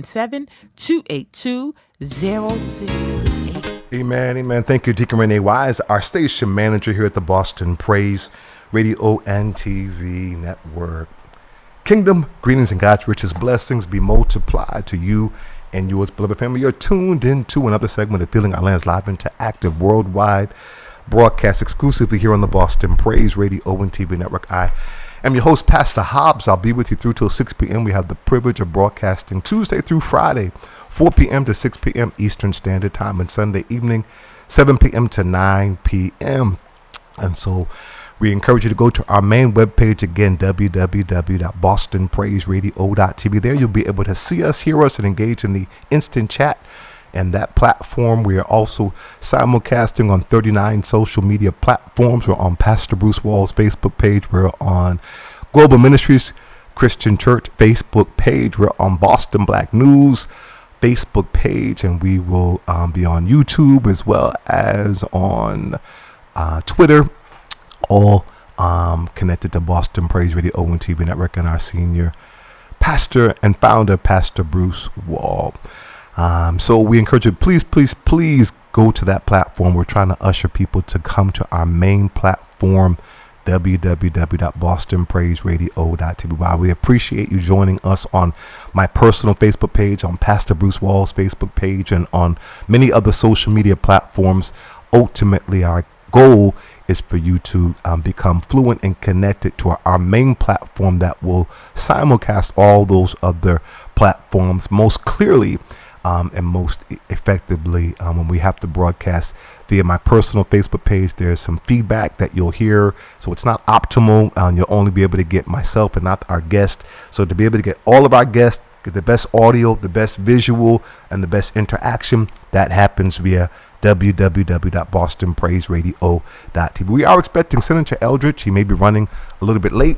7-282-0688. Amen, amen. Thank you, Deacon Renee Wise, our station manager here at the Boston Praise Radio and TV Network. Kingdom greetings and God's richest blessings be multiplied to you and yours, beloved family. You're tuned into another segment of Filling Our Lands Live Interactive Worldwide broadcast exclusively here on the Boston Praise Radio and TV Network. I am your host, Pastor Hobbs. I'll be with you through till 6 p.m. We have the privilege of broadcasting Tuesday through Friday, 4 p.m. to 6 p.m. Eastern Standard Time, and Sunday evening, 7 p.m. to 9 p.m. And so we encourage you to go to our main webpage again, www.bostonpraiseradio.tv. There you'll be able to see us, hear us, and engage in the instant chat and that platform. We are also simulcasting on 39 social media platforms. We're on Pastor Bruce Wall's Facebook page. We're on Global Ministries Christian Church Facebook page. We're on Boston Black News Facebook page, and we will be on YouTube as well as on Twitter, all connected to Boston Praise Radio and TV Network and our senior pastor and founder, Pastor Bruce Wall. So we encourage you, please go to that platform. We're trying to usher people to come to our main platform, www.bostonpraiseradio.tv. While we appreciate you joining us on my personal Facebook page, on Pastor Bruce Wall's Facebook page, and on many other social media platforms, ultimately our goal is for you to become fluent and connected to our main platform that will simulcast all those other platforms most clearly and most effectively. When we have to broadcast via my personal Facebook page, there's some feedback that you'll hear, so it's not optimal. You'll only be able to get myself and not our guest. So to be able to get all of our guests, get the best audio, the best visual, and the best interaction, that happens via www.bostonpraiseradio.tv. We are expecting Senator Eldridge. He may be running a little bit late,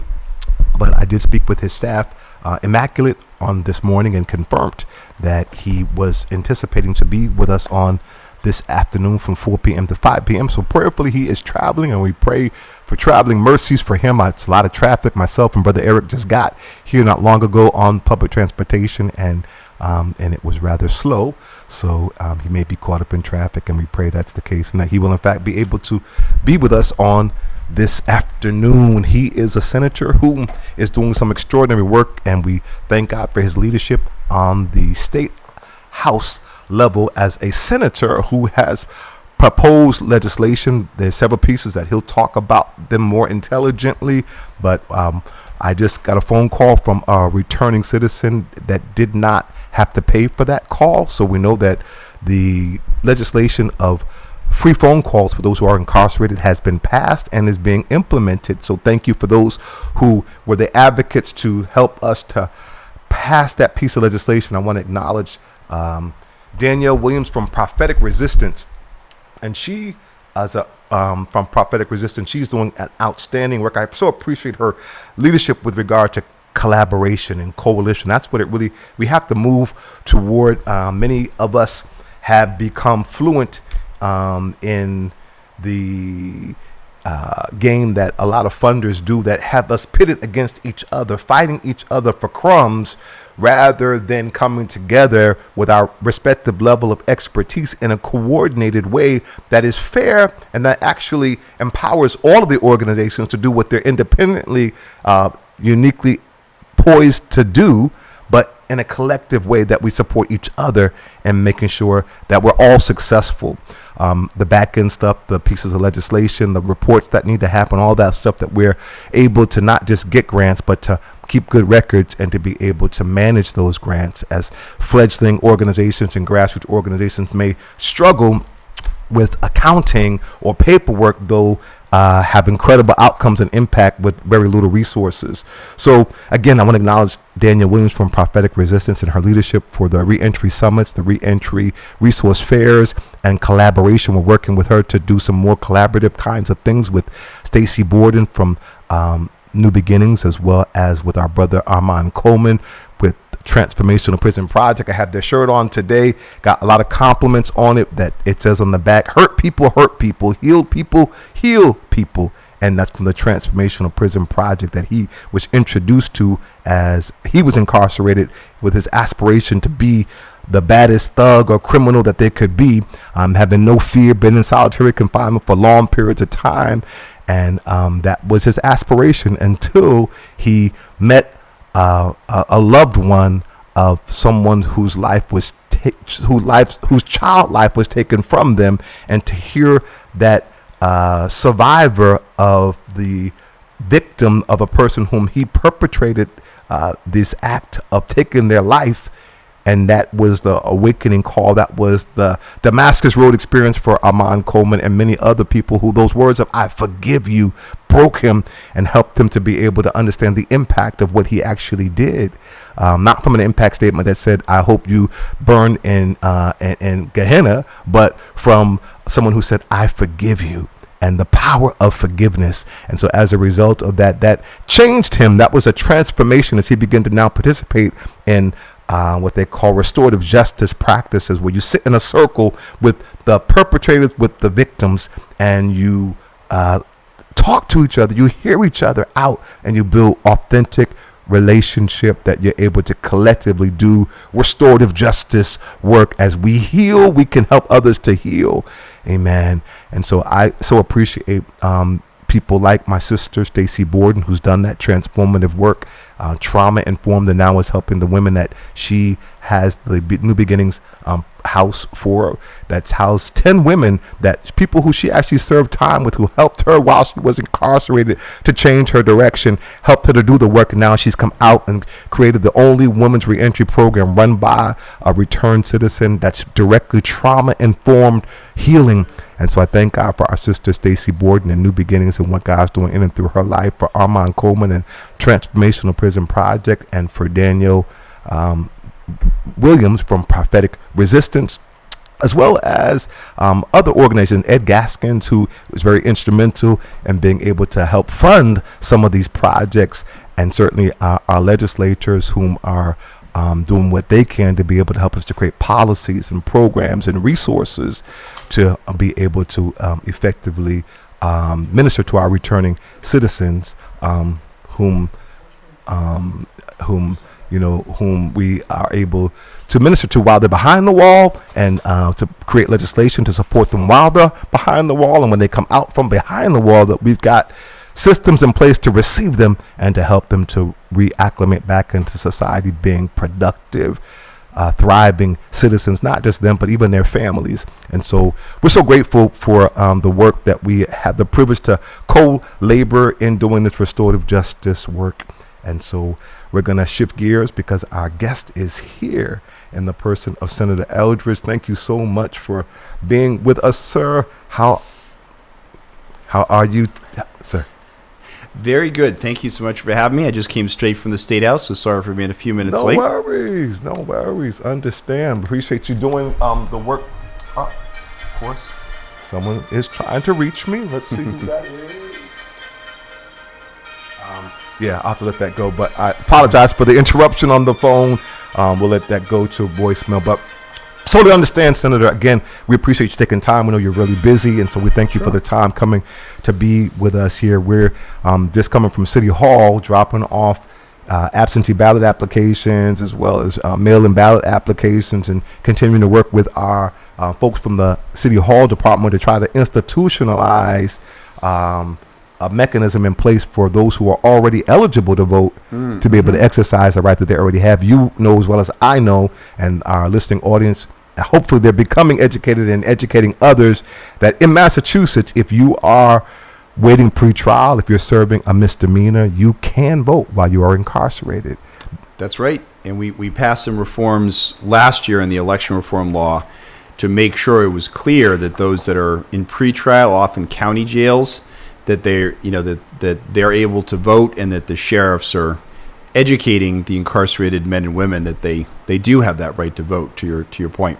but I did speak with his staff, Immaculate, on this morning and confirmed that he was anticipating to be with us on this afternoon from 4 p.m. to 5 p.m. So prayerfully he is traveling, and we pray for traveling mercies for him. It's a lot of traffic. Myself and Brother Eric just got here not long ago on public transportation, and it was rather slow. So he may be caught up in traffic, and we pray that's the case and that he will in fact be able to be with us on this afternoon. He is a senator who is doing some extraordinary work, and we thank God for his leadership on the state house level as a senator who has proposed legislation. There's several pieces that he'll talk about them more intelligently, but I just got a phone call from a returning citizen that did not have to pay for that call. So we know that the legislation of free phone calls for those who are incarcerated has been passed and is being implemented. So thank you for those who were the advocates to help us to pass that piece of legislation. I want to acknowledge Danielle Williams from Prophetic Resistance, and she from Prophetic Resistance, she's doing an outstanding work. I so appreciate her leadership with regard to collaboration and coalition. That's what it really, we have to move toward. Many of us have become fluent in the game that a lot of funders do, that have us pitted against each other, fighting each other for crumbs, rather than coming together with our respective level of expertise in a coordinated way that is fair and that actually empowers all of the organizations to do what they're independently, uniquely poised to do, but in a collective way that we support each other and making sure that we're all successful. The back end stuff, the pieces of legislation, the reports that need to happen, all that stuff that we're able to not just get grants, but to keep good records and to be able to manage those grants. As fledgling organizations and grassroots organizations may struggle with accounting or paperwork, though have incredible outcomes and impact with very little resources. So again, I want to acknowledge Danielle Williams from Prophetic Resistance and her leadership for the reentry summits, the reentry resource fairs, and collaboration. We're working with her to do some more collaborative kinds of things with Stacy Borden from New Beginnings, as well as with our brother Armand Coleman with Transformational Prison Project. I have their shirt on today, got a lot of compliments on it, that it says on the back, hurt people, heal people, And that's from the Transformational Prison Project that he was introduced to as he was incarcerated, with his aspiration to be the baddest thug or criminal that they could be, having no fear, been in solitary confinement for long periods of time. And that was his aspiration until he met a loved one of someone whose child life was taken from them. And to hear that survivor of the victim of a person whom he perpetrated this act of taking their life, and that was the awakening call. That was the Damascus Road experience for Armand Coleman and many other people who those words of "I forgive you" broke him and helped him to be able to understand the impact of what he actually did. Not from an impact statement that said, "I hope you burn in Gehenna," but from someone who said, "I forgive you," and the power of forgiveness. And so as a result of that changed him. That was a transformation as he began to now participate in what they call restorative justice practices, where you sit in a circle with the perpetrators, with the victims, and you talk to each other, you hear each other out, and you build authentic relationship that you're able to collectively do restorative justice work. As we heal, we can help others to heal. Amen. And so I so appreciate people like my sister Stacy Borden, who's done that transformative work, trauma informed, and now is helping the women that she has the New Beginnings house for, that's housed 10 women, that people who she actually served time with, who helped her while she was incarcerated to change her direction, helped her to do the work. And now she's come out and created the only women's reentry program run by a returned citizen that's directly trauma informed healing. And so I thank God for our sister Stacy Borden and New Beginnings and what God's doing in and through her life, for Armand Coleman and Transformational Prison Project, and for Daniel Williams from Prophetic Resistance, as well as other organizations, Ed Gaskins, who was very instrumental in being able to help fund some of these projects, and certainly our legislators, whom are doing what they can to be able to help us to create policies and programs and resources to be able to effectively minister to our returning citizens, whom we are able to minister to while they're behind the wall, and to create legislation to support them while they're behind the wall. And when they come out from behind the wall, that we've got systems in place to receive them and to help them to reacclimate back into society, being productive, thriving citizens, not just them, but even their families. And so we're so grateful for the work that we have the privilege to co-labor in doing this restorative justice work. And so we're going to shift gears because our guest is here in the person of Senator Eldridge. Thank you so much for being with us, sir. How are you, sir? Very good. Thank you so much for having me. I just came straight from the State House, so sorry for being a few minutes late. No worries. Understand. Appreciate you doing the work. Of course, someone is trying to reach me. Let's see who that is. Yeah, I'll have to let that go, but I apologize for the interruption on the phone. We'll let that go to voicemail, but totally understand, Senator. Again, we appreciate you taking time. We know you're really busy, and so we thank you for the time coming to be with us here. We're just coming from City Hall, dropping off absentee ballot applications, as well as mail-in ballot applications, and continuing to work with our folks from the City Hall Department to try to institutionalize a mechanism in place for those who are already eligible to vote to be able to exercise the right that they already have. You know as well as I know, and our listening audience, hopefully they're becoming educated and educating others, that in Massachusetts, if you are waiting pre-trial, if you're serving a misdemeanor, you can vote while you are incarcerated. That's right. And we passed some reforms last year in the election reform law to make sure it was clear that those that are in pre-trial, often county jails, that they're able to vote, and that the sheriffs are educating the incarcerated men and women that they do have that right to vote, to your point.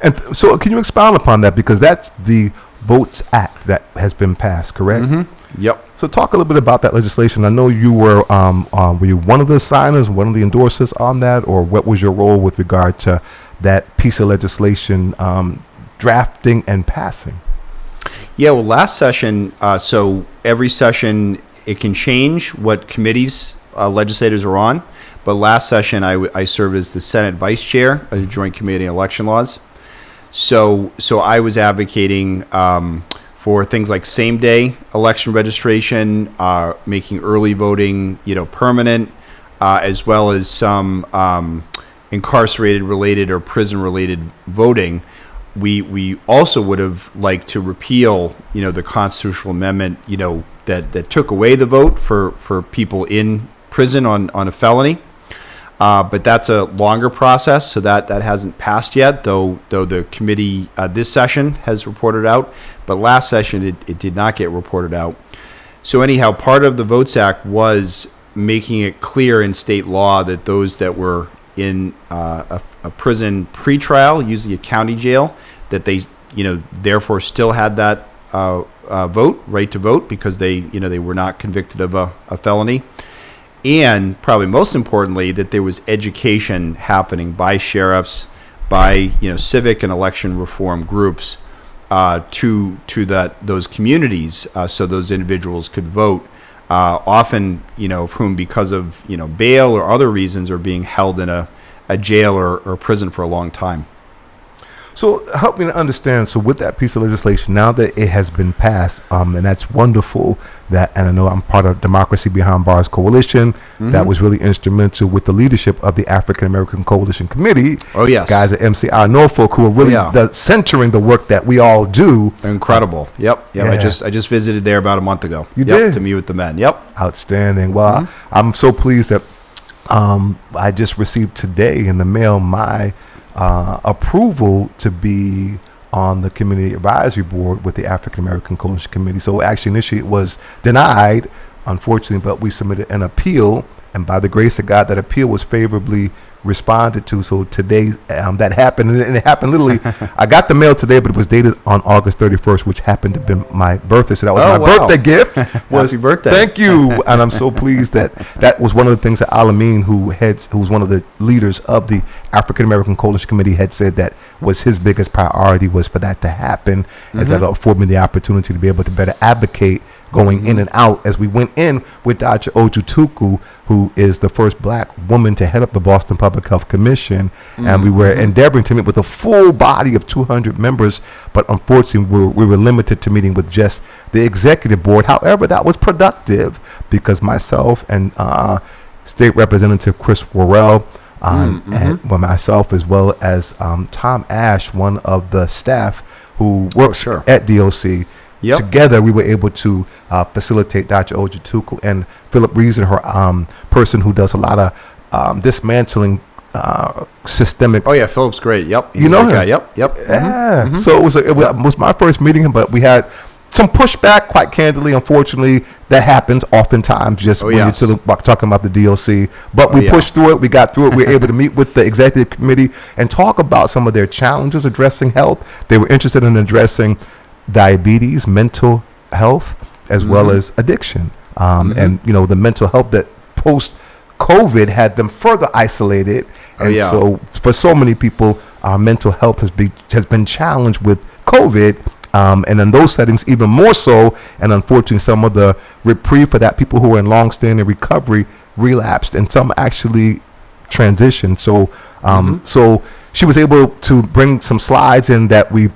And so can you expound upon that, because that's the Votes Act that has been passed, correct? Mm-hmm. Yep. So talk a little bit about that legislation. I know you were you one of the signers, one of the endorsers on that, or what was your role with regard to that piece of legislation drafting and passing? Yeah, well, last session, so every session it can change what committees legislators are on. But last session, I served as the Senate Vice Chair of the Joint Committee on Election Laws. So I was advocating for things like same-day election registration, making early voting, permanent, as well as some incarcerated-related or prison-related voting. We also would have liked to repeal, the constitutional amendment, that took away the vote for people in prison on a felony. But that's a longer process, so that hasn't passed yet, though the committee this session has reported out. But last session, it did not get reported out. So anyhow, part of the Votes Act was making it clear in state law that those that were in a prison pretrial, usually a county jail, that they, therefore still had that right to vote because they were not convicted of a felony. And probably most importantly, that there was education happening by sheriffs, by civic and election reform groups to those communities, so those individuals could vote. Often, whom because of bail or other reasons are being held in a jail or prison for a long time. So help me to understand. So with that piece of legislation, now that it has been passed, and that's wonderful. And I know I'm part of Democracy Behind Bars Coalition. That was really instrumental with the leadership of the African American Coalition Committee. Oh yes, guys at MCI Norfolk who are really centering the work that we all do. Incredible. Yep. Yeah. I just visited there about a month ago. You did? To meet with the men. Yep. Outstanding. Well, I'm so pleased that I just received today in the mail my approval to be on the community advisory board with the African American Coalition Committee. So actually initially it was denied, unfortunately, but we submitted an appeal, and by the grace of God, that appeal was favorably responded to. So today that happened, and it happened literally. I got the mail today, but it was dated on August 31st, which happened to be my birthday. So that was my birthday gift. Happy birthday. Thank you. And I'm so pleased that was one of the things that Alameen, who's one of the leaders of the African American Coalition Committee, had said that was his biggest priority, was for that to happen, as that afforded me the opportunity to be able to better advocate going in and out, as we went in with Dr. Ojutuku, who is the first black woman to head up the Boston Public Health Commission. And we were endeavoring to meet with a full body of 200 members, but unfortunately we were limited to meeting with just the executive board. However, that was productive because myself and State Representative Chris Worrell, and myself, as well as Tom Ash, one of the staff who works at DOC, together we were able to facilitate Dr. Ojutuku and Philip Reason, her person who does a lot of dismantling systemic. Oh yeah, Philip's great. Yep, you know him. Yep. Yeah. So it was my first meeting him, but we had some pushback, quite candidly. Unfortunately, that happens oftentimes just when you're talking about the DOC. But we pushed through it. We got through it. We were able to meet with the executive committee and talk about some of their challenges addressing health. They were interested in addressing diabetes, mental health, as well as addiction. And, the mental health that post-COVID had them further isolated. And so for so many people, our mental health has been challenged with COVID. And in those settings, even more so. And unfortunately, some of the reprieve for that, people who are in long-standing recovery relapsed, and some actually transitioned. So, so she was able to bring some slides in that we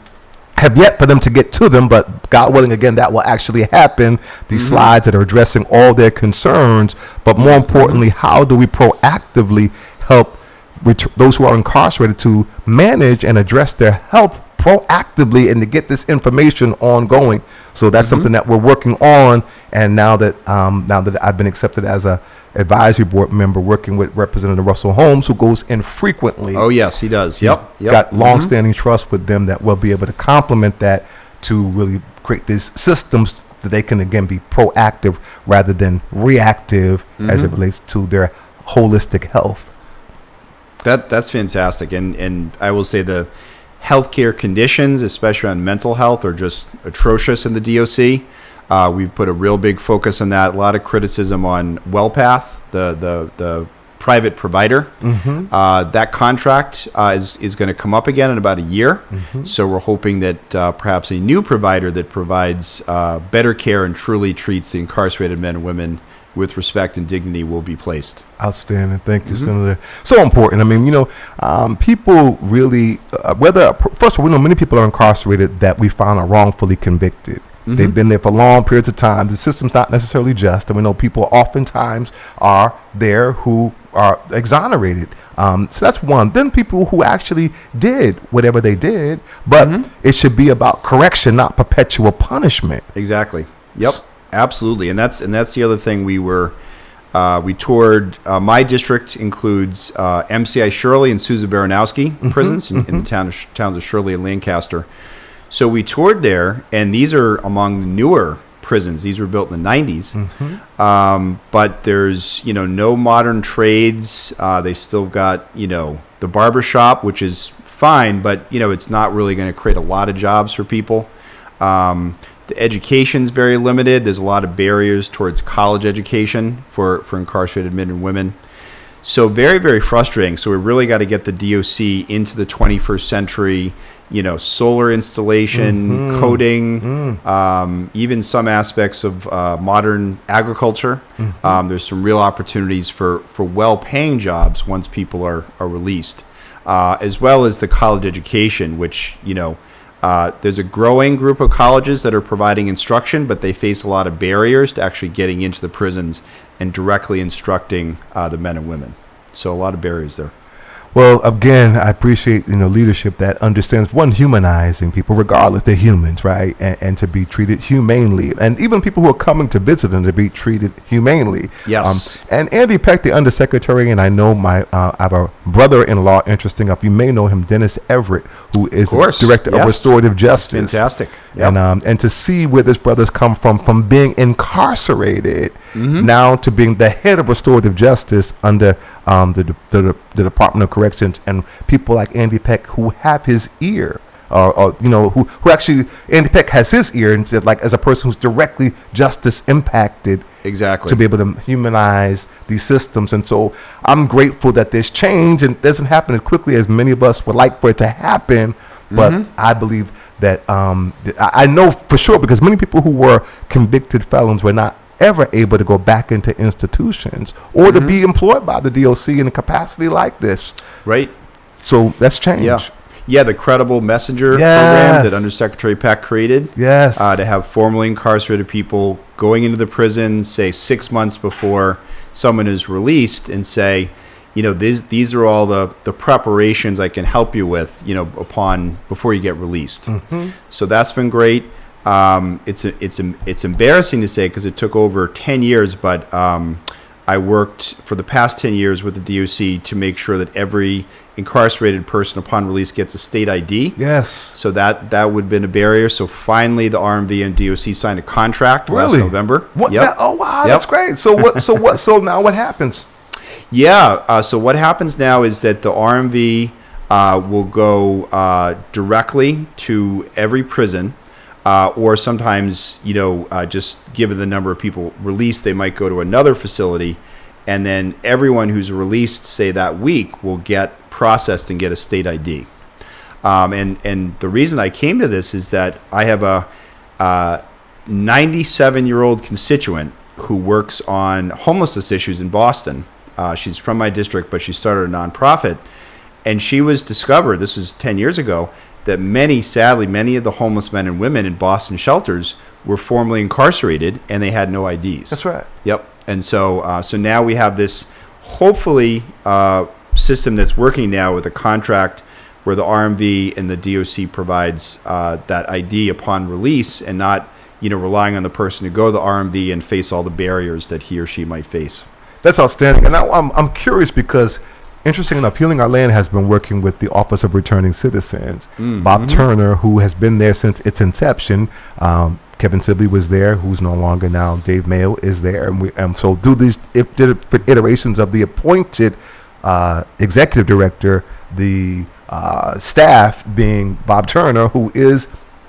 have yet for them to get to them, but God willing, again, that will actually happen. These slides that are addressing all their concerns, but more importantly, how do we proactively help those who are incarcerated to manage and address their health proactively and to get this information ongoing. So that's something that we're working on. And now that I've been accepted as a advisory board member, working with Representative Russell Holmes, who goes in frequently. Oh yes, he does. Yep. Got long-standing trust with them that we'll be able to complement that to really create these systems that they can again be proactive rather than reactive as it relates to their holistic health. That's fantastic. And I will say the healthcare conditions, especially on mental health, are just atrocious in the DOC. We've put a real big focus on that. A lot of criticism on WellPath, the private provider. That contract is going to come up again in about a year. So we're hoping that perhaps a new provider that provides better care and truly treats the incarcerated men and women with respect and dignity will be placed. Outstanding. Thank you, Senator. So important. I mean, people really, first of all, we know many people are incarcerated that we found are wrongfully convicted. They've been there for long periods of time. The system's not necessarily just, and we know people oftentimes are there who are exonerated. So that's one. Then people who actually did whatever they did, but it should be about correction, not perpetual punishment. Exactly. Yep. Absolutely. And that's the other thing we toured. My district includes MCI Shirley and Susan Baranowski prisons in the towns of Shirley and Lancaster. So we toured there, and these are among the newer prisons. These were built in the 90s. But there's, no modern trades. They still got, the barber shop, which is fine, but, it's not really going to create a lot of jobs for people. The education's very limited. There's a lot of barriers towards college education for incarcerated men and women. So very, very frustrating. So we really got to get the DOC into the 21st century, solar installation, coding, even some aspects of modern agriculture. There's some real opportunities for well-paying jobs once people are released, as well as the college education, which, there's a growing group of colleges that are providing instruction, but they face a lot of barriers to actually getting into the prisons and directly instructing the men and women. So a lot of barriers there. Well, again, I appreciate leadership that understands, one, humanizing people, regardless, they're humans, right? And to be treated humanely, and even people who are coming to visit them to be treated humanely. Yes. And Andy Peck, the undersecretary, and I know I have a brother-in-law, interesting enough. You may know him, Dennis Everett, who is the director of restorative justice. Fantastic. Yep. And to see where this brother's come from being incarcerated now to being the head of restorative justice under the Department of Corrections, and people like Andy Peck who have his ear, who actually, Andy Peck has his ear, and said, like, as a person who's directly justice impacted, exactly, to be able to humanize these systems. And so I'm grateful that there's change, and it doesn't happen as quickly as many of us would like for it to happen. But I believe that I know for sure, because many people who were convicted felons were not ever able to go back into institutions or to be employed by the DOC in a capacity like this. Right. So that's change. Yeah, the Credible Messenger program that Undersecretary Peck created. Yes. To have formerly incarcerated people going into the prison, say 6 months before someone is released, and say, these are all the preparations I can help you with, before you get released. So that's been great. It's embarrassing to say, because it took over 10 years, but I worked for the past 10 years with the DOC to make sure that every incarcerated person upon release gets a state ID. Yes. So that would have been a barrier. So finally, the RMV and DOC signed a contract last November. What? Yep. Oh wow, that's great. So what? So now what happens? Yeah. So what happens now is that the RMV will go directly to every prison. Or sometimes, just given the number of people released, they might go to another facility, and then everyone who's released, say that week, will get processed and get a state ID. And the reason I came to this is that I have a 97-year-old constituent who works on homelessness issues in Boston. She's from my district, but she started a nonprofit, and she was discovered, this is 10 years ago, that sadly, many of the homeless men and women in Boston shelters were formerly incarcerated, and they had no IDs. That's right. Yep. And so now we have this, hopefully, system that's working now with a contract where the RMV and the DOC provides that ID upon release, and not, relying on the person to go to the RMV and face all the barriers that he or she might face. That's outstanding. And now I'm curious, because interesting enough, Healing Our Land has been working with the Office of Returning Citizens. Bob Turner, who has been there since its inception. Kevin Sibley was there, who's no longer now. Dave Mayo is there. And so do these iterations of the appointed executive director, the staff being Bob Turner, who is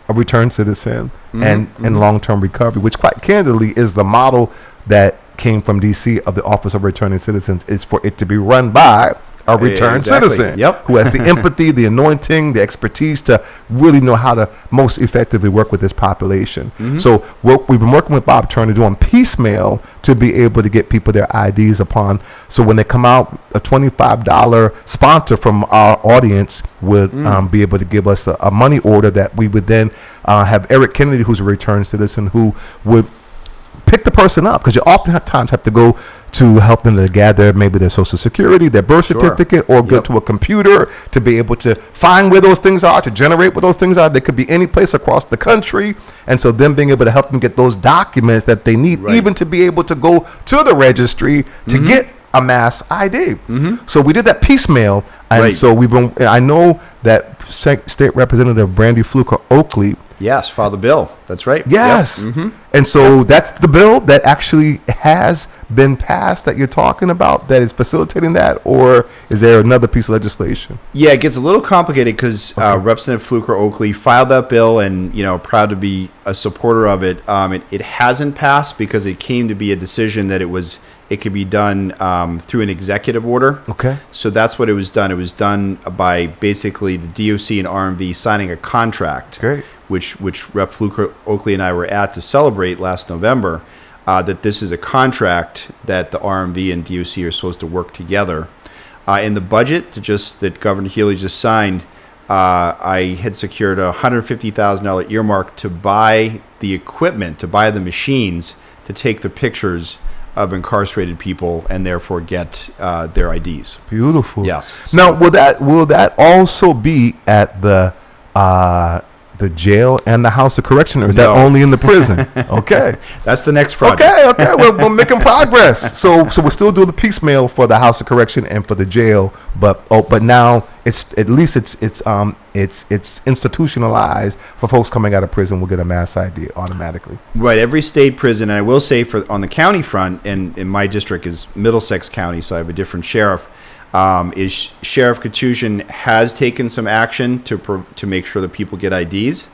a returned citizen and in long-term recovery, which quite candidly is the model that came from D.C. of the Office of Returning Citizens is for it to be run by a returned citizen who has the empathy, the anointing, the expertise to really know how to most effectively work with this population. So what we've been working with Bob Turner doing piecemeal to be able to get people their IDs upon. So when they come out, a $25 sponsor from our audience would be able to give us a money order that we would then have Eric Kennedy, who's a returned citizen, who would pick the person up, because you oftentimes have to go to help them to gather maybe their social security, their birth certificate, or go to a computer to be able to find where those things are, to generate where those things are. They could be any place across the country. And so them being able to help them get those documents that they need, even to be able to go to the registry to get a mass ID. So we did that piecemeal. And so I know that State Representative Brandy Fluker Oakley. Yes, filed the bill. That's right. Yes. And so that's the bill that actually has been passed that you're talking about that is facilitating that, or is there another piece of legislation? Yeah, it gets a little complicated because Representative Fluker Oakley filed that bill, and proud to be a supporter of it. It hasn't passed because it came to be a decision that it could be done through an executive order. Okay. So that's what it was done. It was done by basically the DOC and RMV signing a contract. Great. Which Rep. Fluker Oakley and I were at to celebrate last November, that this is a contract that the RMV and DOC are supposed to work together. In the budget that Governor Healy just signed, I had secured a $150,000 earmark to buy the equipment, to buy the machines, to take the pictures of incarcerated people and therefore get their IDs. Beautiful. Yes. So. Now, will that also be at the jail and the House of Correction, or is that only in the prison? Okay. That's the next project. Okay. We're making progress. So we're still doing the piecemeal for the House of Correction and for the jail, but now it's at least it's institutionalized for folks coming out of prison will get a mass ID automatically. Right. Every state prison, and I will say on the county front, and in my district is Middlesex County, so I have a different sheriff. Is Sheriff Katusian has taken some action to make sure that people get IDs.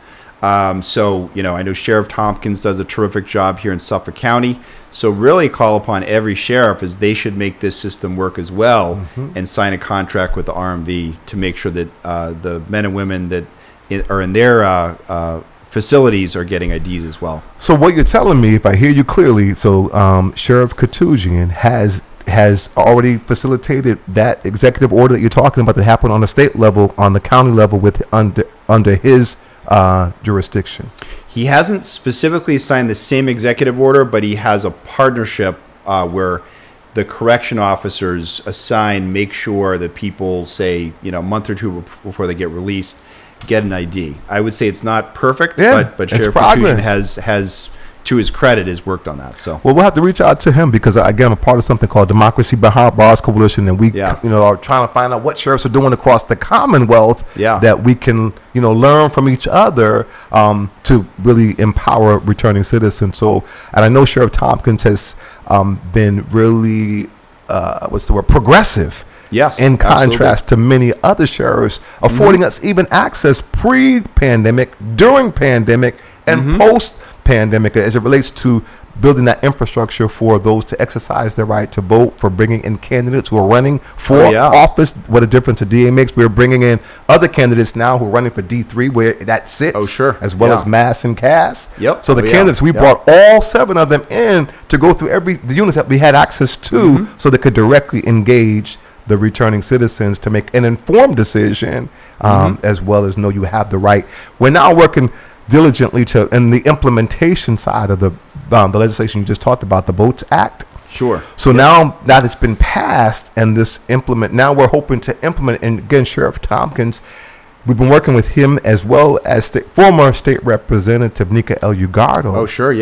So I know Sheriff Tompkins does a terrific job here in Suffolk County. So really call upon every sheriff as they should make this system work as well, and sign a contract with the RMV to make sure that the men and women that are in their facilities are getting IDs as well. So what you're telling me, if I hear you clearly, so Sheriff Katusian has already facilitated that executive order that you're talking about that happened on the state level, on the county level, with under his jurisdiction. He hasn't specifically signed the same executive order, but he has a partnership where the correction officers make sure that people, say, a month or two before they get released, get an ID. I would say it's not perfect, but Sheriff Katusian has, to his credit, has worked on that. So, well, we'll have to reach out to him because, again, I'm a part of something called Democracy Behind Bars Coalition, and we, are trying to find out what sheriffs are doing across the Commonwealth that we can, learn from each other to really empower returning citizens. So, and I know Sheriff Tompkins has been really, progressive. Yes, in contrast to many other sheriffs, affording us even access pre-pandemic, during pandemic, and post-pandemic as it relates to building that infrastructure for those to exercise their right to vote, for bringing in candidates who are running for office. What a difference a DA makes. We're bringing in other candidates now who are running for D3 where that sits, as well as Mass and Cass. So the candidates, we brought all 7 of them in to go through the units that we had access to so they could directly engage the returning citizens to make an informed decision, as well as know you have the right. We're now working diligently in the implementation side of the legislation you just talked about, the Votes Act. Sure. So now that it's been passed and now we're hoping to implement, and again, Sheriff Tompkins, we've been working with him as well as former State Representative Nika L. Ugardo. Oh, sure,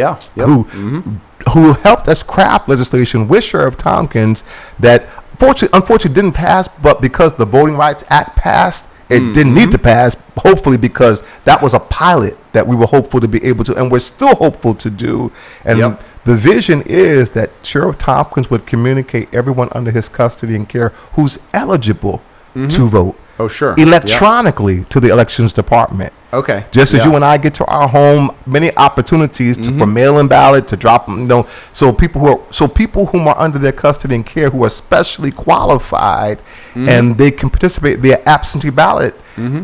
Who helped us craft legislation with Sheriff Tompkins that unfortunately didn't pass, but because the Voting Rights Act passed, it didn't need to pass, hopefully, because that was a pilot that we were hopeful to be able to, and we're still hopeful to do. And the vision is that Sheriff Tompkins would communicate everyone under his custody and care who's eligible to vote. Oh, sure. Electronically to the elections department. Okay. Just as Yeah. you and I get to our home, many opportunities for mail-in ballot, to drop, so people whom are under their custody and care, who are specially qualified, and they can participate via absentee ballot,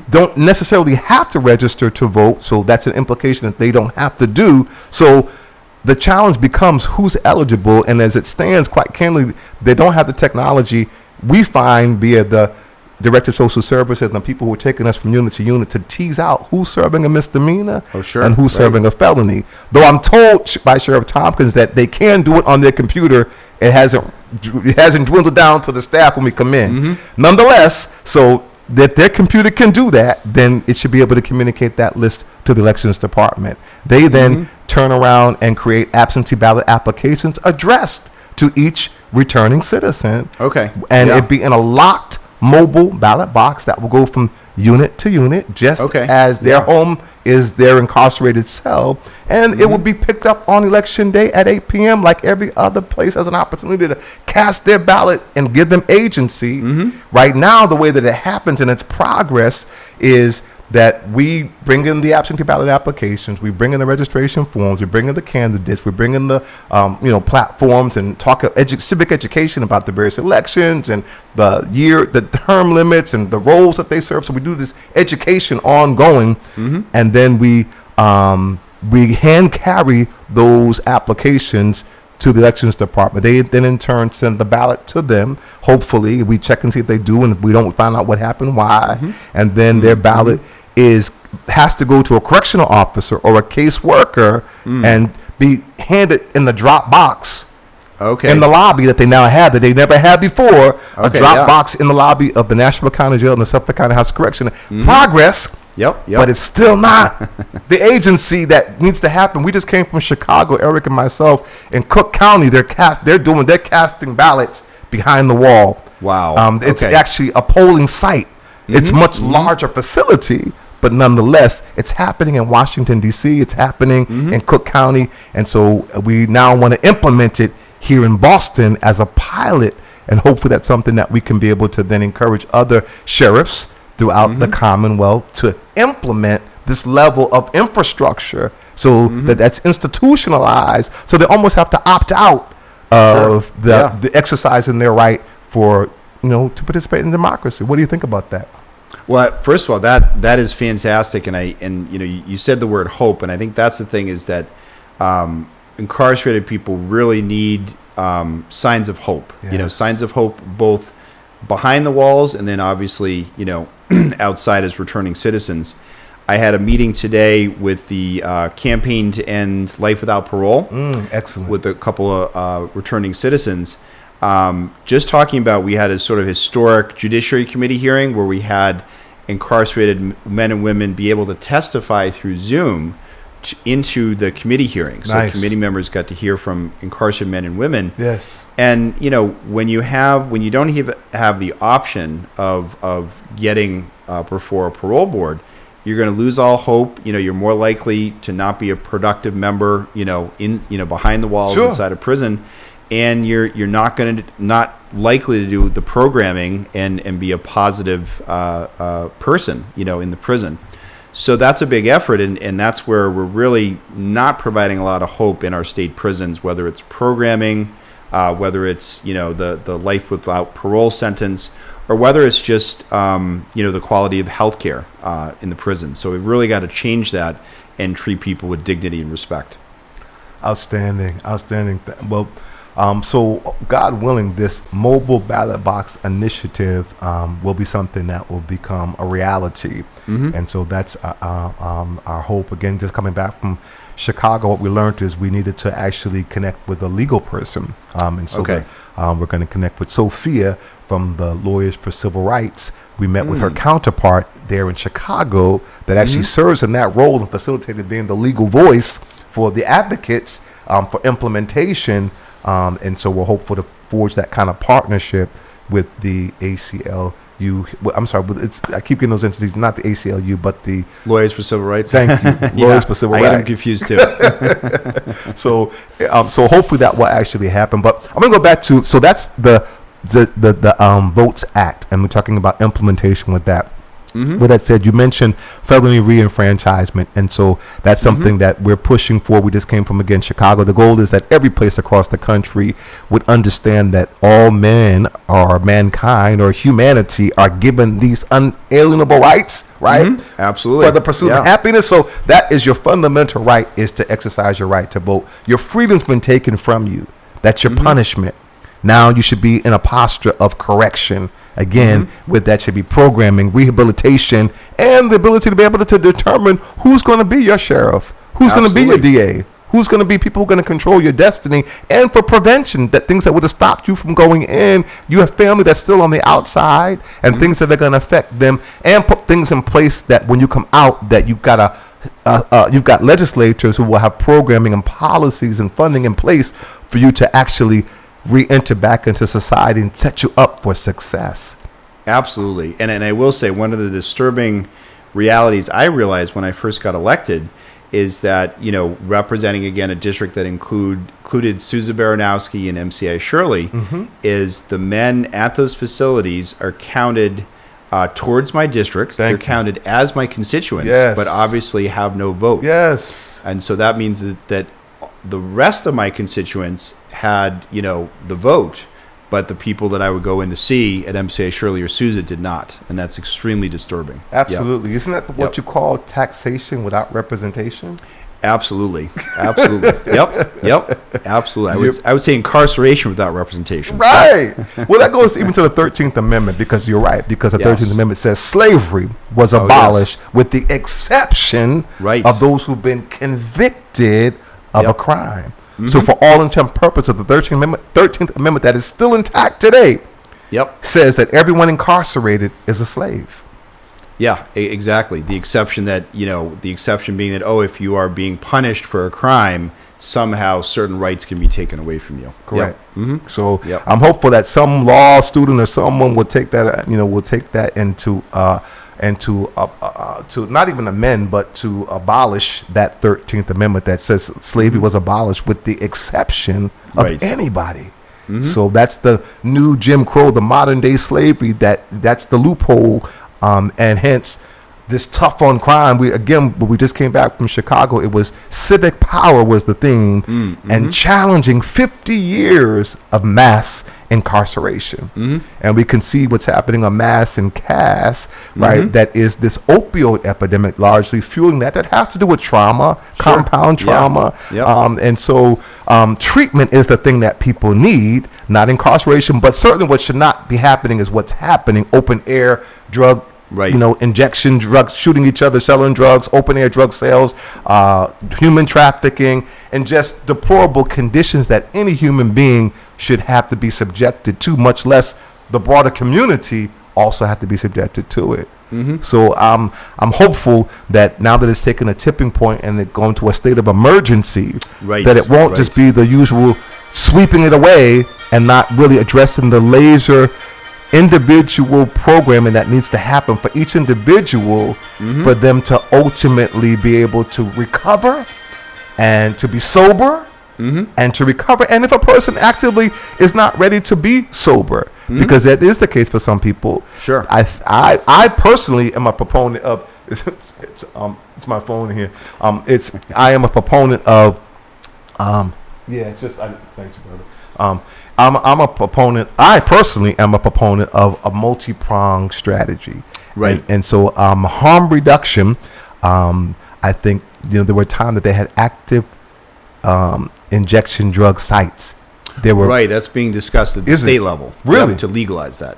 don't necessarily have to register to vote. So that's an implication that they don't have to do. So the challenge becomes who's eligible, and as it stands, quite candidly, they don't have the technology we find via the Director of Social Services and the people who are taking us from unit to unit to tease out who's serving a misdemeanor and who's serving a felony. Though I'm told by Sheriff Tompkins that they can do it on their computer. It hasn't dwindled down to the staff when we come in. Nonetheless, so that their computer can do that, then it should be able to communicate that list to the elections department. They then turn around and create absentee ballot applications addressed to each returning citizen. Okay. And it'd be in a locked mobile ballot box that will go from unit to unit, just as their home is their incarcerated cell, and it will be picked up on election day at 8 p.m. like every other place has an opportunity to cast their ballot and give them agency. Right now, the way that it happens in its progress is that we bring in the absentee ballot applications, we bring in the registration forms, we bring in the candidates, we bring in the platforms and talk civic education about the various elections and the term limits and the roles that they serve. So we do this education ongoing, and then we hand carry those applications to the elections department. They then in turn send the ballot to them. Hopefully, we check and see if they do, and if we don't, find out what happened, why, and then their ballot has to go to a correctional officer or a caseworker and be handed in the drop box in the lobby that they now have, that they never had before. A drop box in the lobby of the Nashville County Jail and the Suffolk County House of Correction. Progress. But it's still not the agency that needs to happen. We just came from Chicago, Eric and myself, in Cook County. They're casting ballots behind the wall. Wow. It's actually a polling site. It's much larger facility, but nonetheless, it's happening in Washington, D.C. It's happening in Cook County. And so we now want to implement it here in Boston as a pilot. And hopefully that's something that we can be able to then encourage other sheriffs throughout the Commonwealth to implement this level of infrastructure, so that's institutionalized, so they almost have to opt out of the exercising their right for to participate in democracy. What do you think about that? Well, first of all, that is fantastic, and you said the word hope, and I think that's the thing, is that incarcerated people really need signs of hope. Signs of hope both behind the walls and then obviously outside as returning citizens. I had a meeting today with the campaign to end life without parole. Excellent. With a couple of returning citizens. Just talking about, we had a sort of historic Judiciary Committee hearing where we had incarcerated men and women be able to testify through Zoom into the committee hearing. So committee members got to hear from incarcerated men and women. Yes. And when you don't even have the option of getting before a parole board, you're going to lose all hope. You're more likely to not be a productive member. Behind the walls inside a prison, and you're not likely to do the programming and be a positive person. In the prison. So that's a big effort, and that's where we're really not providing a lot of hope in our state prisons, whether it's programming, whether it's the life without parole sentence, or whether it's just the quality of health care in the prison. So we've really got to change that and treat people with dignity and respect. Outstanding. Well, so God willing, this mobile ballot box initiative will be something that will become a reality. And so that's our hope. Again, just coming back from Chicago, what we learned is we needed to actually connect with a legal person. And so we're going to connect with Sophia from the Lawyers for Civil Rights. We met with her counterpart there in Chicago that actually serves in that role and facilitated being the legal voice for the advocates for implementation. And so we're hopeful to forge that kind of partnership with the ACLU. I'm sorry, I keep getting those entities, not the ACLU, but the Lawyers for Civil Rights. Thank you, Lawyers for Civil Rights. I get them confused too. So hopefully that will actually happen. But I'm going to go back to, so that's the Votes Act, and we're talking about implementation with that. With that said, you mentioned felony reenfranchisement, and so that's something that we're pushing for. We just came from, again, Chicago. The goal is that every place across the country would understand that all men or mankind or humanity are given these unalienable rights, right? Absolutely. For the pursuit of happiness. So that is your fundamental right, is to exercise your right to vote. Your freedom's been taken from you. That's your punishment. Now you should be in a posture of correction. Again, with that should be programming, rehabilitation, and the ability to be able to determine who's going to be your sheriff, who's going to be your DA, who's going to be people who are going to control your destiny, and for prevention, that things that would have stopped you from going in. You have family that's still on the outside, and things that are going to affect them, and put things in place that when you come out, that you've got you've got legislators who will have programming and policies and funding in place for you to actually re-enter back into society and set you up for success. Absolutely. And I will say, one of the disturbing realities I realized when I first got elected is that, representing, again, a district that included Susan Baranowski and MCI Shirley, is the men at those facilities are counted towards my district. They're counted as my constituents, but obviously have no vote. And so that means that the rest of my constituents had, the vote, but the people that I would go in to see at MCA Shirley or Sousa did not, and that's extremely disturbing. Absolutely. Isn't that what you call taxation without representation? Absolutely. Absolutely. I would say incarceration without representation. Right. Well, that goes even to the 13th Amendment, because you're right, because the 13th Amendment says slavery was abolished with the exception of those who've been convicted of a crime. So for all intent and purpose of the 13th Amendment that is still intact today, says that everyone incarcerated is a slave. Yeah, exactly. The exception being that, if you are being punished for a crime, somehow certain rights can be taken away from you. Correct. So I'm hopeful that some law student or someone will take that, to not even amend, but to abolish that 13th Amendment that says slavery was abolished with the exception of anybody. So that's the new Jim Crow, the modern day slavery. That's the loophole, and hence this tough on crime. When we just came back from Chicago, it was civic power was the theme, and challenging 50 years of mass incarceration. And we can see what's happening on mass and Cass, right? That is this opioid epidemic largely fueling that has to do with trauma, compound trauma. And so treatment is the thing that people need, not incarceration. But certainly what should not be happening is what's happening: open air drug, injection drugs, shooting each other, selling drugs, open air drug sales, human trafficking, and just deplorable conditions that any human being should have to be subjected to, much less the broader community also have to be subjected to it. So I'm hopeful that now that it's taken a tipping point and it's going to a state of emergency, that it won't just be the usual sweeping it away and not really addressing the laser individual programming that needs to happen for each individual for them to ultimately be able to recover and to be sober and to recover. And if a person actively is not ready to be sober, because that is the case for some people. I personally am a proponent of it's my phone here. I am a proponent of thanks, brother. I personally am a proponent of a multi-pronged strategy. And so harm reduction, I think, there were times that they had active injection drug sites. There were that's being discussed at the state level. Really? To legalize that.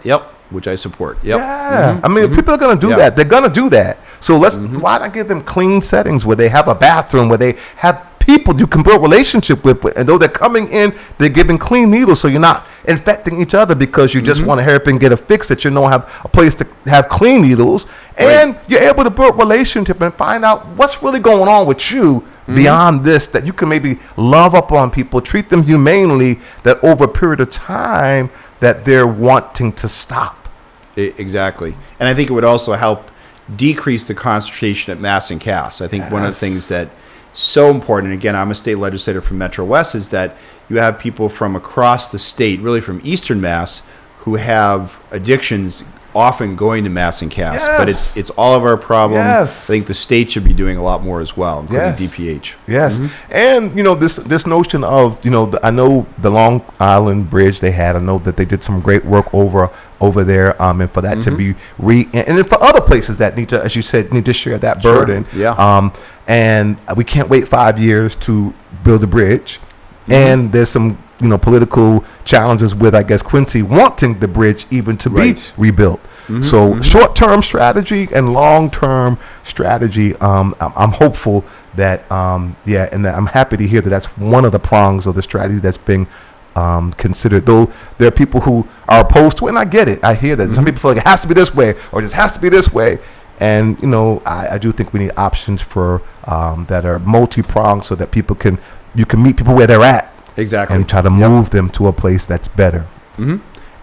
Which I support. Yeah. I mean, people are going to do that. They're going to do that. So why not give them clean settings where they have a bathroom, where they have people you can build a relationship with, and though they're coming in, they're giving clean needles, so you're not infecting each other because you just want to hurry up and get a fix that have a place to have clean needles, and you're able to build relationship and find out what's really going on with you beyond this, that you can maybe love up on people, treat them humanely, that over a period of time that they're wanting to stop. Exactly. And I think it would also help decrease the concentration at Mass and Cass. I think one of the things that so important, again, I'm a state legislator from Metro West, is that you have people from across the state, really from Eastern Mass, who have addictions often going to mass and cast, Yes. but it's all of our problem. Yes. I think the state should be doing a lot more as well, including Yes. DPH. Yes, and this notion of I know the Long Island Bridge they had. I know that they did some great work over there, and for that to be and then for other places that need to, as you said, need to share that Sure. burden. Yeah. And we can't wait 5 years to build a bridge, and there's some political challenges with, I guess, Quincy wanting the bridge even to Right. be rebuilt. So short-term strategy and long-term strategy. I'm hopeful that and that I'm happy to hear that that's one of the prongs of the strategy that's being considered. Though there are people who are opposed to it, and I get it. I hear that some people feel like it has to be this way or it just has to be this way. And I do think we need options for that are multi-pronged so that you can meet people where they're at. Exactly. And try to move them to a place that's better.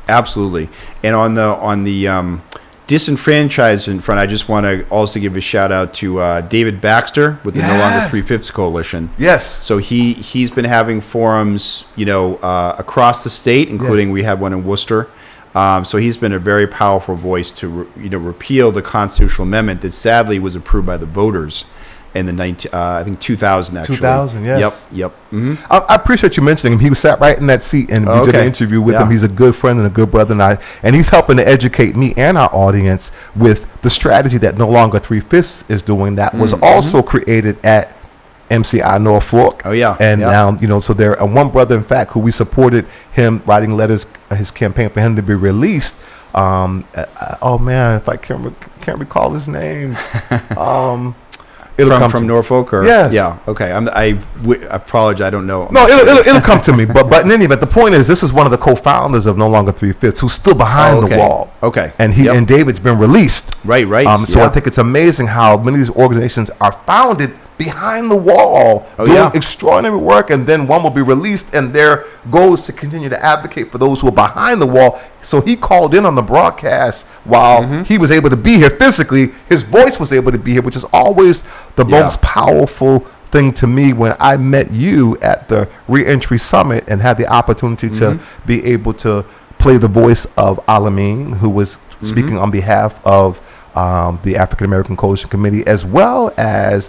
Absolutely. And on the disenfranchisement front, I just want to also give a shout out to David Baxter with the No Longer 3/5 Coalition. Yes. So he's been having forums, across the state, including we had one in Worcester. So he's been a very powerful voice to repeal the constitutional amendment that sadly was approved by the voters in the I think 2000 actually. 2000, yes. Yep. I appreciate you mentioning him. He sat right in that seat, and we did an interview with him. He's a good friend and a good brother, and he's helping to educate me and our audience with the strategy that No Longer 3/5 is doing. That was also created at MCI Norfolk. Oh yeah. And now so there one brother, in fact, who we supported him writing letters, his campaign for him to be released. Oh man, if I can't recall his name. From Norfolk, or yes. Yeah, okay. I apologize. I don't know. No, it'll come to me. But in any event, the point is, this is one of the co-founders of No Longer 3/5 who's still behind the wall. Okay, and and David's been released. Right. So I think it's amazing how many of these organizations are founded behind the wall, doing extraordinary work, and then one will be released, and their goal is to continue to advocate for those who are behind the wall. So he called in on the broadcast while he was able to be here physically. His voice was able to be here, which is always the most powerful thing to me. When I met you at the Reentry Summit and had the opportunity to be able to play the voice of Alameen, who was speaking on behalf of the African American Coalition Committee, as well as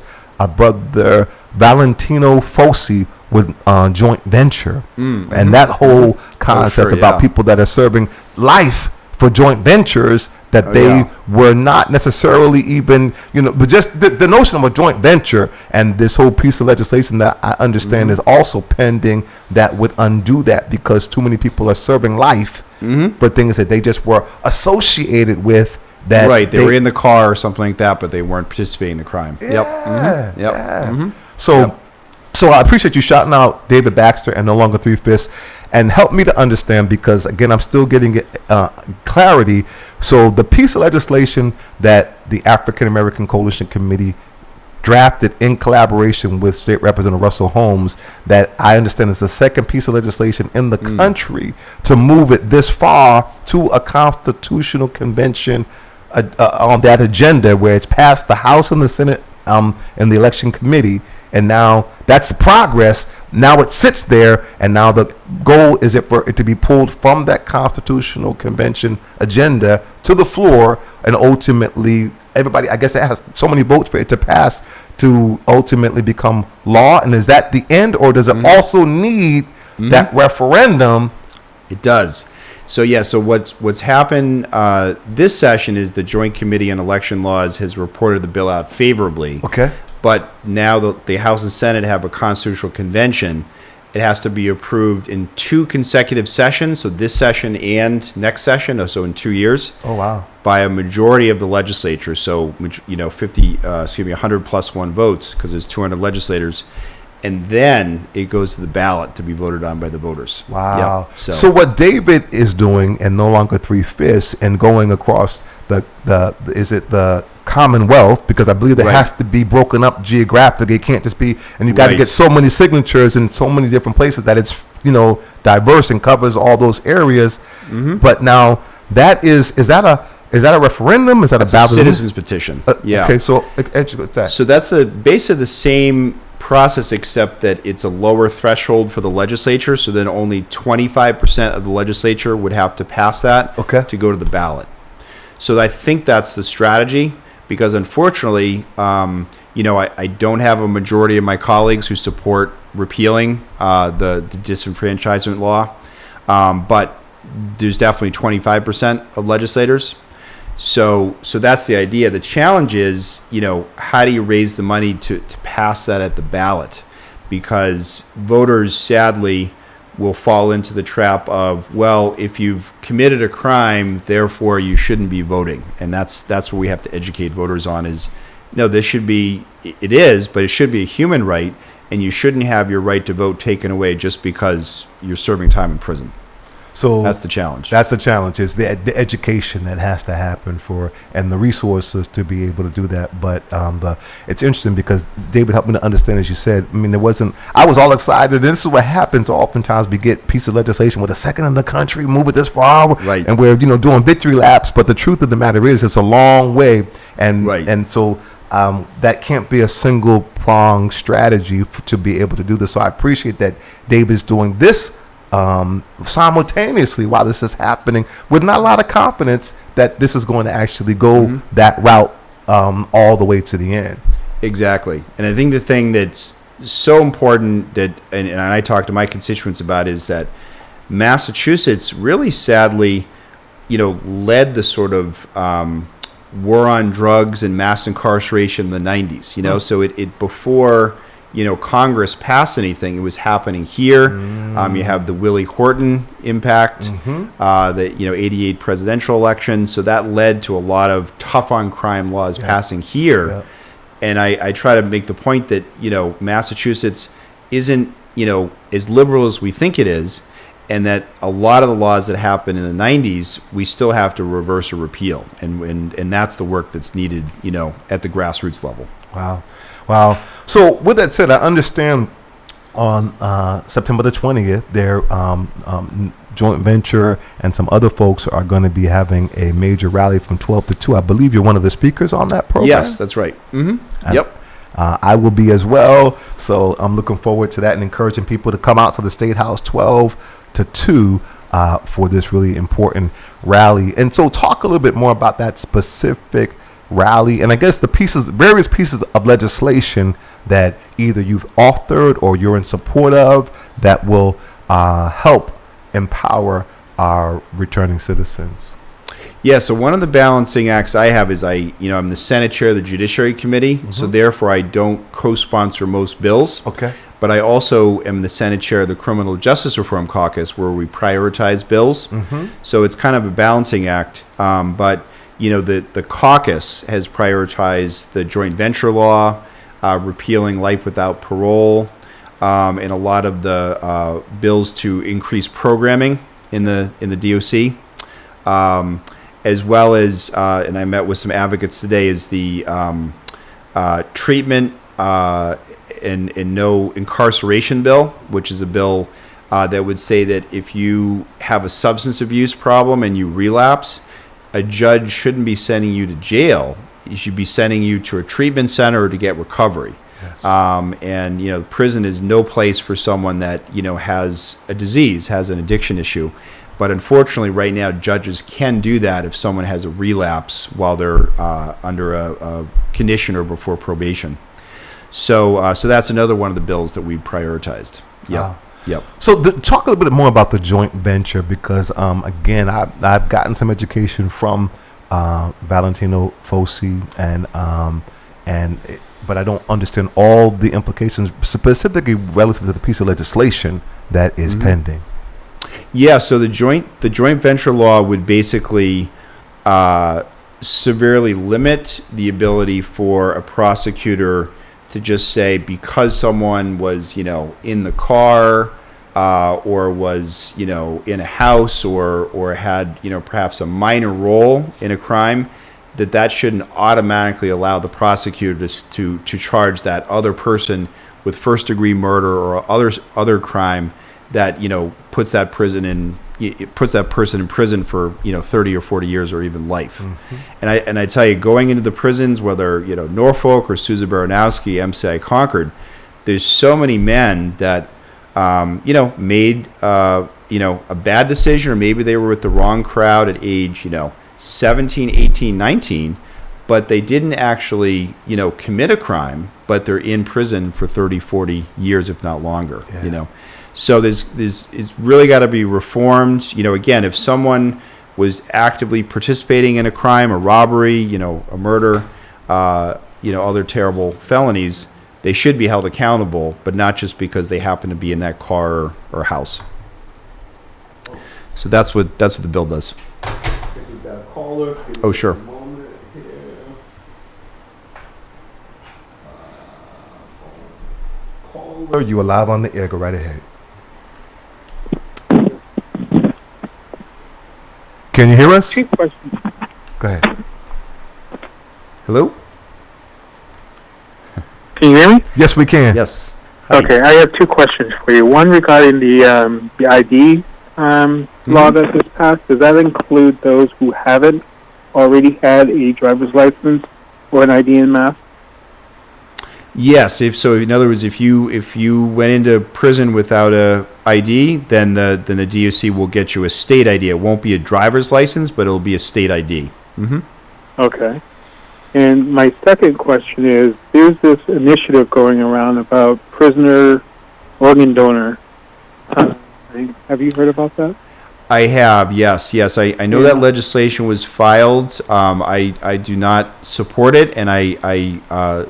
brother Valentino Fosi with joint venture, and that whole concept about people that are serving life for joint ventures that they were not necessarily even, but just the notion of a joint venture, and this whole piece of legislation that I understand is also pending that would undo that, because too many people are serving life for things that they just were associated with. That they were in the car or something like that, but they weren't participating in the crime. So I appreciate you shouting out David Baxter and No Longer 3/5, and help me to understand, because again, I'm still getting clarity. So the piece of legislation that the African American Coalition Committee drafted in collaboration with State Representative Russell Holmes, that I understand is the second piece of legislation in the country to move it this far to a constitutional convention on that agenda, where it's passed the House and the Senate and the election committee, and now that's progress. Now it sits there, and now the goal is for it to be pulled from that constitutional convention agenda to the floor, and ultimately everybody, I guess, it has so many votes for it to pass to ultimately become law. And is that the end, or does it also need that referendum? It does. So so what's happened this session is the Joint Committee on Election Laws has reported the bill out favorably. Okay. But now the House and Senate have a constitutional convention. It has to be approved in 2 consecutive sessions, so this session and next session, so in 2 years. Oh wow! By a majority of the legislature, so 100 plus 1 votes, because there's 200 legislators, and then it goes to the ballot to be voted on by the voters. Wow! Yep. So what David is doing, and No Longer 3/5, and going across the Commonwealth, because I believe it has to be broken up geographically. It can't just be, and you got to get so many signatures in so many different places that it's diverse and covers all those areas. But now that is that a referendum? Is that a ballot? Citizens petition? Okay, so educate that. So that's basically the same process, except that it's a lower threshold for the legislature. So then only 25% of the legislature would have to pass that to go to the ballot. So I think that's the strategy, because unfortunately, I don't have a majority of my colleagues who support repealing the disenfranchisement law, but there's definitely 25% of legislators. So that's the idea. The challenge is, how do you raise the money to pass that at the ballot? Because voters, sadly, will fall into the trap of, well, if you've committed a crime, therefore you shouldn't be voting. And that's what we have to educate voters on is, no, it is, but it should be a human right, and you shouldn't have your right to vote taken away just because you're serving time in prison. So that's the challenge. That's the challenge, is the education that has to happen and the resources to be able to do that. But it's interesting because David helped me to understand, as you said. I mean, I was all excited. And this is what happens. Oftentimes we get pieces of legislation, we're the second in the country, move it this far, right, and we're doing victory laps. But the truth of the matter is, it's a long way, and so that can't be a single prong strategy to be able to do this. So I appreciate that David's doing this simultaneously while this is happening, with not a lot of confidence that this is going to actually go that route all the way to the end. Exactly. And I think the thing that's so important that, and I talk to my constituents about, is that Massachusetts really sadly, led the sort of war on drugs and mass incarceration in the 90s, so it before Congress passed anything, it was happening here. You have the Willie Horton impact, the 88 presidential election. So that led to a lot of tough on crime laws passing here. Yeah. And I try to make the point that, Massachusetts isn't, as liberal as we think it is, and that a lot of the laws that happened in the 90s, we still have to reverse or repeal. And that's the work that's needed, at the grassroots level. Wow. So with that said, I understand on September the 20th, their joint venture and some other folks are going to be having a major rally from 12 to 2. I believe you're one of the speakers on that program. Yes, that's right. Yep. I will be as well. So I'm looking forward to that and encouraging people to come out to the State House 12 to 2 for this really important rally. And so talk a little bit more about that specific rally, and I guess various pieces of legislation that either you've authored or you're in support of that will help empower our returning citizens. Yeah, so one of the balancing acts I have is I'm the Senate chair of the Judiciary Committee, so therefore I don't co-sponsor most bills. Okay. But I also am the Senate chair of the Criminal Justice Reform Caucus, where we prioritize bills. So it's kind of a balancing act, but the caucus has prioritized the joint venture law, repealing life without parole, and a lot of the bills to increase programming in the DOC, as well as, and I met with some advocates today, is the treatment and no incarceration bill, which is a bill that would say that if you have a substance abuse problem and you relapse, a judge shouldn't be sending you to jail. He should be sending you to a treatment center to get recovery. Yes. And prison is no place for someone that has a disease, has an addiction issue. But unfortunately, right now, judges can do that if someone has a relapse while they're under a condition or before probation. So that's another one of the bills that we prioritized. Yeah. Wow. Yep. So talk a little bit more about the joint venture, because again, I've gotten some education from Valentino Fosi, but I don't understand all the implications specifically relative to the piece of legislation that is pending. Yeah. So the joint venture law would basically severely limit the ability for a prosecutor to just say, because someone was, in the car or was, in a house or had, perhaps a minor role in a crime, that shouldn't automatically allow the prosecutor to charge that other person with first-degree murder or other crime that, puts that person in prison for 30 or 40 years or even life. And I tell you, going into the prisons, whether Norfolk or Susan Baranowski, MCI Concord, there's so many men that made a bad decision, or maybe they were with the wrong crowd at age 17, 18, 19, but they didn't actually, commit a crime, but they're in prison for 30, 40 years, if not longer, So there's it's really got to be reformed. Again, if someone was actively participating in a crime, a robbery, a murder, other terrible felonies, they should be held accountable, but not just because they happen to be in that car or house. So that's what the bill does. We've got a caller. Oh, sure. Caller, you are live on the air. Go right ahead. Can you hear us? Two questions. Go ahead. Hello? Can you hear me? Yes, we can. Yes. Hi. Okay, I have two questions for you. One regarding the ID law that just passed. Does that include those who haven't already had a driver's license or an ID in Mass? Yes. In other words, if you went into prison without a ID, then the DOC will get you a state ID. It won't be a driver's license, but it'll be a state ID. Mm-hmm. Okay. And my second question is, there's this initiative going around about prisoner organ donor. Have you heard about that? I have, yes. I know that legislation was filed. I do not support it, and I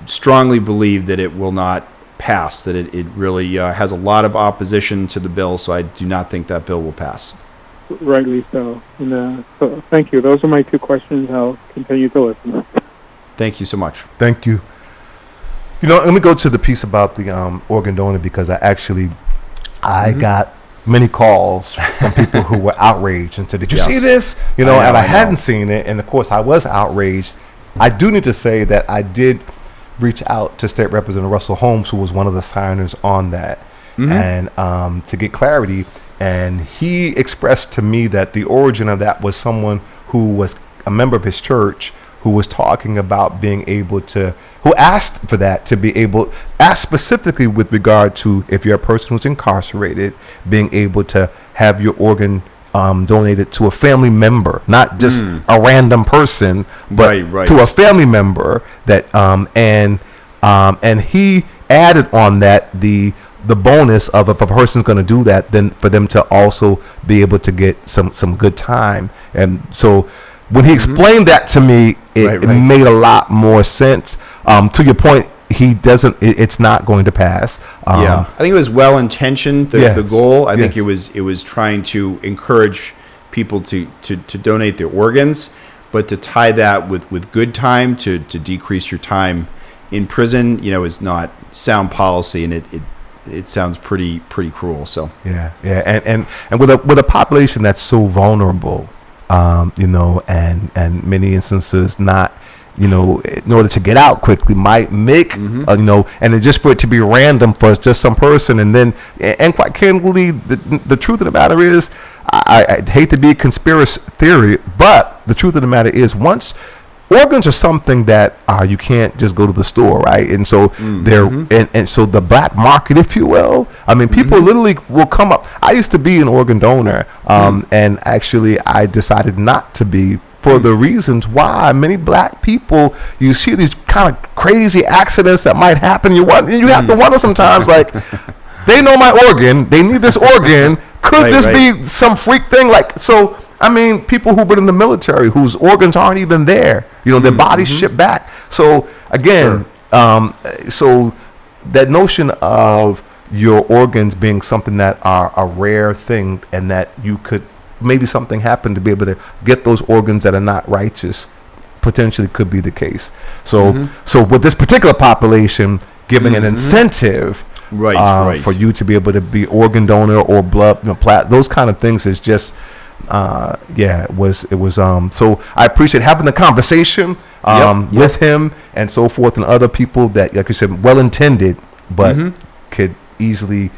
strongly believe that it will not pass, that it really has a lot of opposition to the bill, so I do not think that bill will pass. Rightly so. And, so thank you. Those are my two questions. I'll continue to listen. Thank you so much. Thank you. Let me go to the piece about the organ donor, because I got many calls from people who were outraged and said, "Did you see this?" And I hadn't seen it, and of course I was outraged. I do need to say that I did reach out to State Representative Russell Holmes, who was one of the signers on that, and to get clarity. And he expressed to me that the origin of that was someone who was a member of his church, who was talking about being able to, who asked for that to be able, asked specifically with regard to if you're a person who's incarcerated, being able to have your organ donated to a family member, not just a random person, but to a family member. That and he added on that the bonus of, if a person's going to do that, then for them to also be able to get some good time. And so when he explained that to me, it made a lot more sense. To your point, it's not going to pass. I think it was well intentioned, the goal. I think it was trying to encourage people to donate their organs, but to tie that with good time, to decrease your time in prison, is not sound policy, and it sounds pretty cruel. So and with a population that's so vulnerable, and many instances not, in order to get out quickly might make, and it's just for it to be random for just some person. And then, and quite candidly, the truth of the matter is, I hate to be a conspiracy theory, but the truth of the matter is, once organs are something that you can't just go to the store, right? And so and so the black market, if you will, I mean, people literally will come up. I used to be an organ donor, and actually I decided not to be, for the reasons why many black people, you see these kind of crazy accidents that might happen. You have to wonder sometimes, like, they know my organ, they need this organ. Could this be some freak thing? Like, so, I mean, people who've been in the military whose organs aren't even there, their bodies shipped back. So again, so that notion of your organs being something that are a rare thing, and that you could, maybe something happened to be able to get those organs that are not righteous, potentially could be the case. So so with this particular population, giving an incentive for you to be able to be organ donor or blood, those kind of things is just, it was so I appreciate having the conversation with him and so forth, and other people that, like you said, well intended, but could easily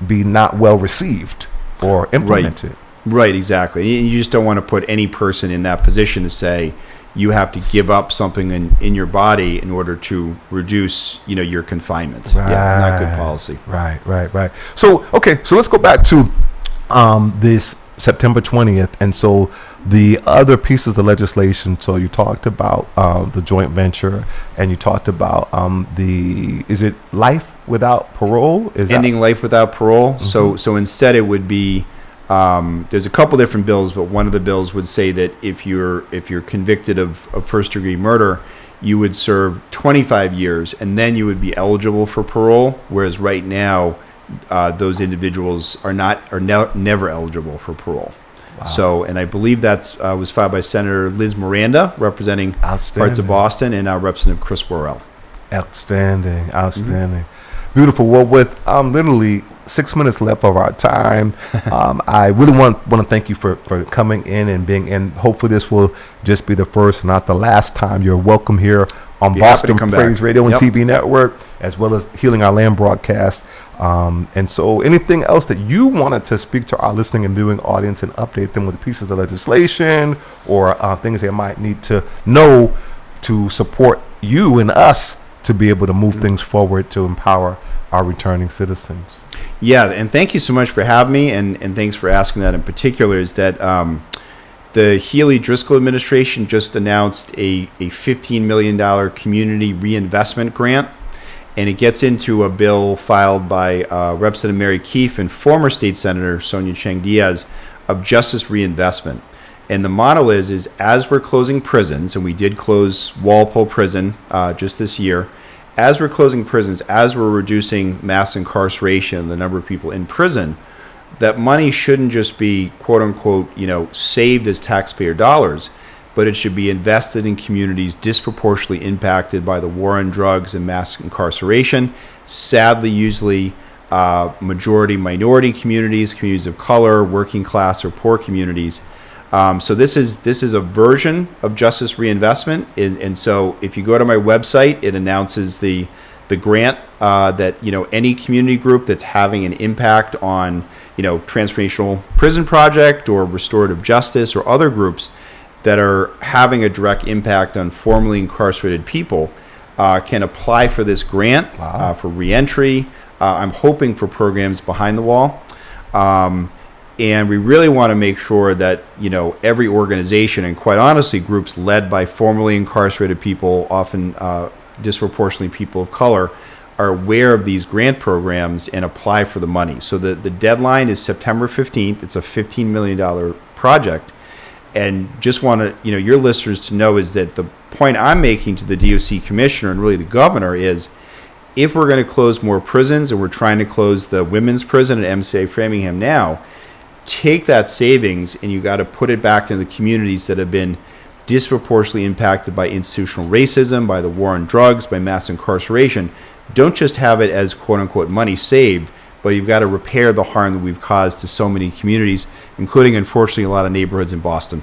be not well received or implemented. Right, exactly. You just don't want to put any person in that position to say you have to give up something in your body in order to reduce, your confinement. Not good policy. Right. So, okay, so let's go back to this September 20th. And so the other pieces of legislation, so you talked about the joint venture, and you talked about is it life without parole? Is ending life without parole. So instead it would be, there's a couple different bills, but one of the bills would say that if you're convicted of first degree murder, you would serve 25 years and then you would be eligible for parole. Whereas right now, those individuals are never eligible for parole. Wow. So, and I believe that's was filed by Senator Liz Miranda, representing parts of Boston, and our Representative Chris Worrell. Outstanding. Beautiful. Well, with literally 6 minutes left of our time, I really want to thank you for coming in and being in. Hopefully this will just be the first and not the last time. You're welcome here on Boston Praise Radio and TV Network, as well as Healing Our Land broadcast. And so anything else that you wanted to speak to our listening and viewing audience and update them with pieces of legislation or things they might need to know to support you and us to be able to move things forward to empower our returning citizens. Yeah, and thank you so much for having me, and thanks for asking that in particular, is that the Healy-Driscoll administration just announced a $15 million community reinvestment grant, and it gets into a bill filed by Representative Mary Keefe and former State Senator Sonia Chang Diaz of justice reinvestment. And the model is as we're closing prisons, and we did close Walpole Prison just this year, as we're closing prisons, as we're reducing mass incarceration, the number of people in prison, that money shouldn't just be, quote unquote, saved as taxpayer dollars, but it should be invested in communities disproportionately impacted by the war on drugs and mass incarceration. Sadly, usually majority minority communities of color, working class, or poor communities. So this is a version of justice reinvestment, and so if you go to my website, it announces the grant that any community group that's having an impact on Transformational Prison Project or Restorative Justice or other groups that are having a direct impact on formerly incarcerated people can apply for this grant. Wow. For reentry. I'm hoping for programs behind the wall. And we really want to make sure that, every organization, and quite honestly, groups led by formerly incarcerated people, often disproportionately people of color, are aware of these grant programs and apply for the money. So the deadline is September 15th. It's a $15 million project. And just want to, your listeners to know is that the point I'm making to the DOC commissioner and really the governor is, if we're going to close more prisons, and we're trying to close the women's prison at MCA Framingham now, take that savings and you got to put it back into the communities that have been disproportionately impacted by institutional racism, by the war on drugs, by mass incarceration. Don't just have it as quote unquote money saved, but you've got to repair the harm that we've caused to so many communities, including unfortunately a lot of neighborhoods in Boston.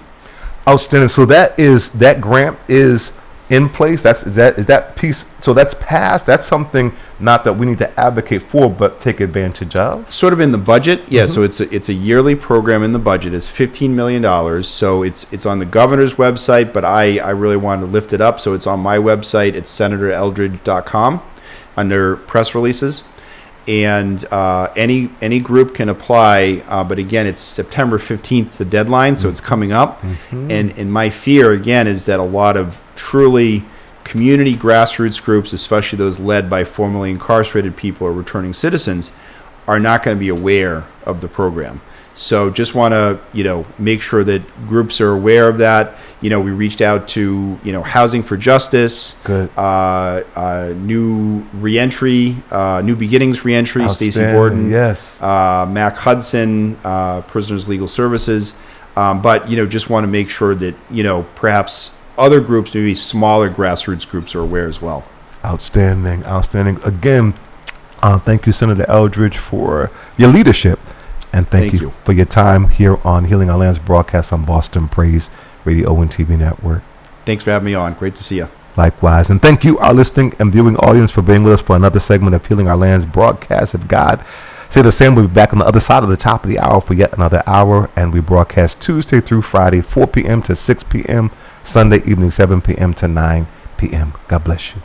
Outstanding. So that grant is in place. Is that piece? So that's passed. That's something not that we need to advocate for, but take advantage of. Sort of in the budget, yeah. So it's a yearly program in the budget. It's $15 million. So it's on the governor's website, but I really wanted to lift it up. So it's on my website. It's senatoreldridge.com under press releases, and any group can apply. But again, it's September 15th is the deadline, so it's coming up. And my fear again is that a lot of truly community grassroots groups, especially those led by formerly incarcerated people or returning citizens, are not going to be aware of the program. So just want to, make sure that groups are aware of that. We reached out to, Housing for Justice, Good. New Reentry, New Beginnings Reentry, Stacey Borden, yes, Mac Hudson, Prisoners Legal Services. But, just want to make sure that, perhaps other groups, maybe smaller grassroots groups, are aware as well. Outstanding. Again, thank you, Senator Eldridge, for your leadership. And thank you for your time here on Healing Our Land's broadcast on Boston Praise Radio and TV Network. Thanks for having me on. Great to see you. Likewise. And thank you, our listening and viewing audience, for being with us for another segment of Healing Our Land's broadcast. If God say the same, we'll be back on the other side of the top of the hour for yet another hour. And we broadcast Tuesday through Friday, 4 p.m. to 6 p.m., Sunday evening, 7 p.m. to 9 p.m. God bless you.